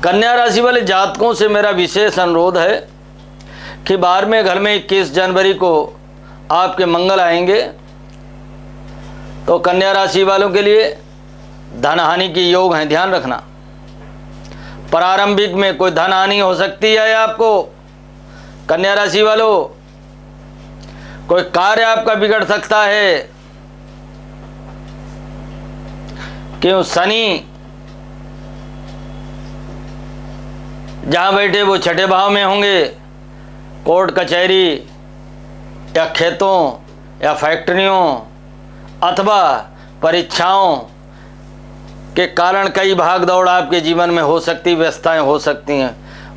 कन्या राशि वाले जातकों से मेरा विशेष अनुरोध है कि 12वें घर में 21 जनवरी को आपके मंगल आएंगे, तो कन्या राशि वालों के लिए धन हानि के योग हैं, ध्यान रखना। प्रारंभिक में कोई धन हानि हो सकती है आपको। कन्या राशि वालों, कोई कार्य आपका बिगड़ सकता है। क्यों? शनि जहां बैठे वो छठे भाव में होंगे। कोर्ट कचहरी या खेतों या फैक्ट्रियों अथवा परीक्षाओं के कारण कई भाग दौड़ आपके जीवन में हो सकती, व्यस्तताएं हो सकती हैं,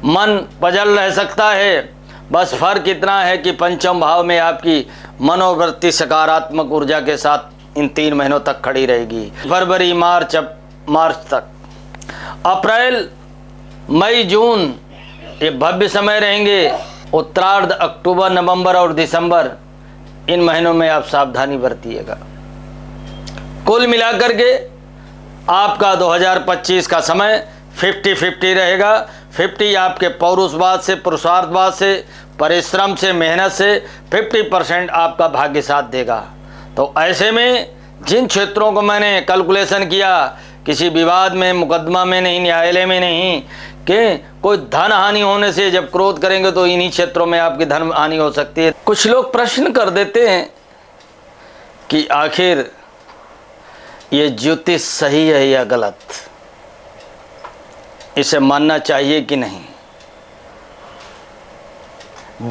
मन पजल रह सकता है। बस फर्क इतना है कि पंचम भाव में आपकी मनोवृत्ति सकारात्मक ऊर्जा के साथ इन 3 महीनों तक खड़ी रहेगी। फरवरी मार्च तक। अप्रैल मई जून ये भव्य समय रहेंगे। उत्तरार्ध अक्टूबर नवंबर और दिसंबर, इन महीनों में आप सावधानी बरतिएगा। कुल मिलाकर के आपका 2025 का समय 50-50 रहेगा। 50 आपके पौरुषवाद से, पुरुषार्थवाद से, परिश्रम से, मेहनत से, 50% आपका भाग्य साथ देगा। तो ऐसे में जिन क्षेत्रों को मैंने कैलकुलेशन किया, किसी विवाद में, मुकदमा में नहीं, न्यायालय में नहीं, कि कोई धन हानि होने से जब क्रोध करेंगे तो इन्हीं क्षेत्रों में आपकी धन हानि हो सकती है। कुछ लोग प्रश्न कर देते हैं कि आखिर ये ज्योतिष सही है या गलत, इसे मानना चाहिए कि नहीं।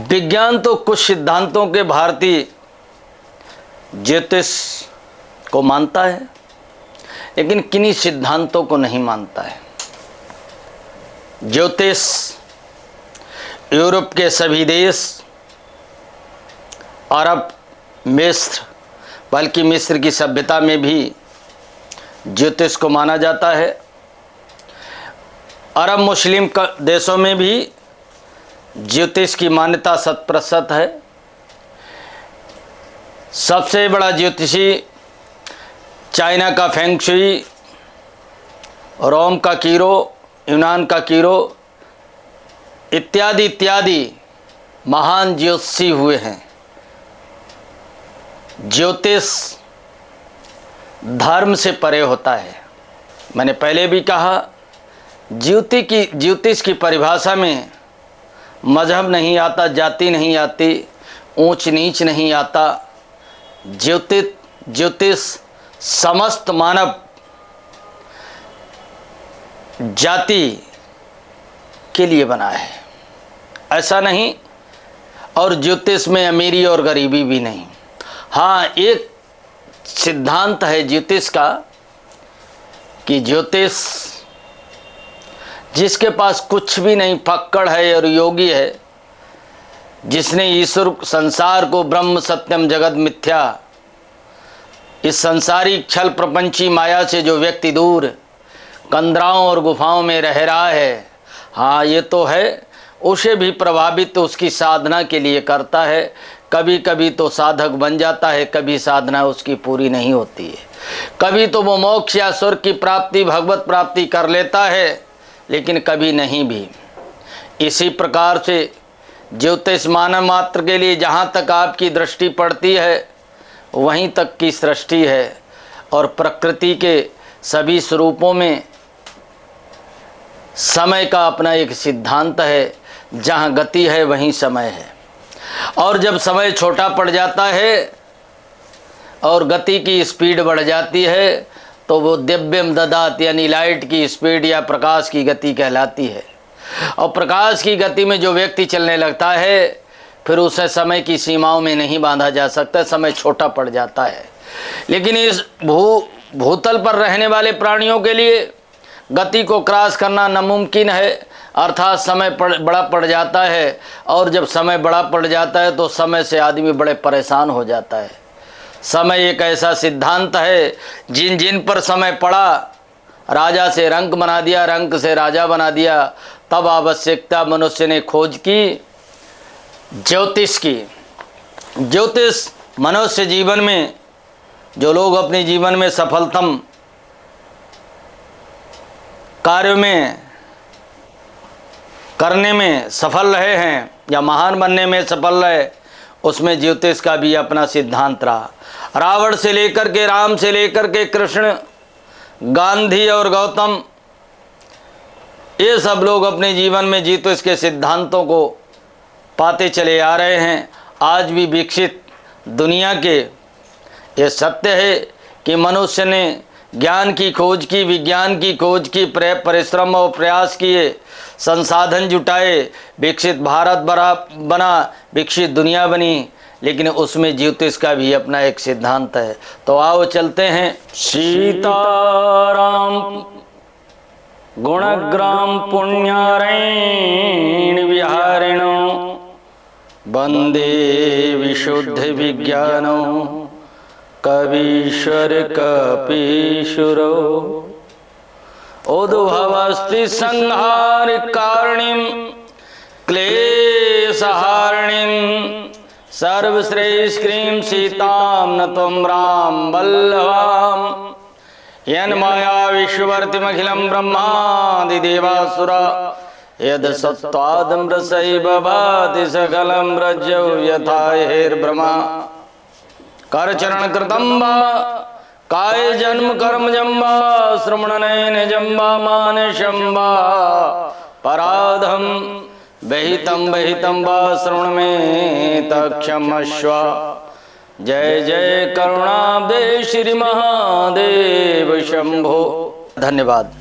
विज्ञान तो कुछ सिद्धांतों के भारतीय ज्योतिष को मानता है, लेकिन किन्हीं सिद्धांतों को नहीं मानता है। ज्योतिष यूरोप के सभी देश, अरब, मिस्र, बल्कि मिस्र की सभ्यता में भी ज्योतिष को माना जाता है। अरब मुस्लिम देशों में भी ज्योतिष की मान्यता 100% है। सबसे बड़ा ज्योतिषी चाइना का फेंग शुई, रोम का कीरो, यूनान का कीरो इत्यादि इत्यादि महान ज्योतिषी हुए हैं। ज्योतिष धर्म से परे होता है। मैंने पहले भी कहा, ज्योतिष की परिभाषा में मजहब नहीं आता, जाति नहीं आती, ऊंच नीच नहीं आता। ज्योतिष समस्त मानव जाति के लिए बना है, ऐसा नहीं। और ज्योतिष में अमीरी और गरीबी भी नहीं। हाँ, एक सिद्धांत है ज्योतिष का कि ज्योतिष जिसके पास कुछ भी नहीं, फक्कड़ है और योगी है, जिसने ईश्वर संसार को ब्रह्म सत्यम जगत मिथ्या, इस संसारिक छल प्रपंची माया से जो व्यक्ति दूर कंदराओं और गुफाओं में रह रहा है, हाँ ये तो है, उसे भी प्रभावित उसकी साधना के लिए करता है। कभी कभी तो साधक बन जाता है, कभी साधना उसकी पूरी नहीं होती है। कभी तो वो मोक्ष या स्वर्ग की प्राप्ति, भगवत प्राप्ति कर लेता है, लेकिन कभी नहीं भी। इसी प्रकार से ज्योतिष मानव मात्र के लिए जहाँ तक आपकी दृष्टि पड़ती है वहीं तक की सृष्टि है, और प्रकृति के सभी स्वरूपों में समय का अपना एक सिद्धांत है। जहाँ गति है वहीं समय है, और जब समय छोटा पड़ जाता है और गति की स्पीड बढ़ जाती है तो वो दिव्यम ददात यानी लाइट की स्पीड या प्रकाश की गति कहलाती है। और प्रकाश की गति में जो व्यक्ति चलने लगता है फिर उसे समय की सीमाओं में नहीं बांधा जा सकता, समय छोटा पड़ जाता है। लेकिन इस भूतल पर रहने वाले प्राणियों के लिए गति को क्रॉस करना नामुमकिन है, अर्थात समय बड़ा पड़ जाता है। और जब समय बड़ा पड़ जाता है तो समय से आदमी बड़े परेशान हो जाता है। समय एक ऐसा सिद्धांत है, जिन जिन पर समय पड़ा, राजा से रंक बना दिया, रंक से राजा बना दिया। तब आवश्यकता मनुष्य ने खोज की ज्योतिष की। ज्योतिष मनुष्य जीवन में, जो लोग अपने जीवन में सफलतम कार्यों में करने में सफल रहे हैं या महान बनने में सफल रहे, उसमें ज्योतिष का भी अपना सिद्धांत रहा। रावण से लेकर के, राम से लेकर के कृष्ण, गांधी और गौतम, ये सब लोग अपने जीवन में ज्योतिष के सिद्धांतों को पाते चले आ रहे हैं। आज भी विकसित दुनिया के ये सत्य है कि मनुष्य ने ज्ञान की खोज की, विज्ञान की खोज की, परिश्रम और प्रयास किए, संसाधन जुटाए, विकसित भारत बना, विकसित दुनिया बनी, लेकिन उसमें ज्योतिष का भी अपना एक सिद्धांत है। तो आओ चलते हैं। सीताराम गुणग्राम पुण्यारेण विहारिणो वंदे विशुद्ध विज्ञानो कवीश्वर कपीशुरो उद्भवस्ति संहार कारणीं क्लेशहारिणीं सर्वश्रेष्ठीं सीतां न त्वं राम वल्लभां यन्माया विश्ववर्तिमखिलं ब्रह्मादिदेवासुरा यद सत्त्वादमृतैव भाति सकलं रज्जौ यथा हेर्ब्रमा करचरण कृतं वा काय जन्म कर्म जम्बा श्रवणनयन जम्बा मानसं वा पराधम बहितं वा श्रवण में तक्षमस्व। जय जय करुणाब्दे श्री महादेव शंभो। धन्यवाद।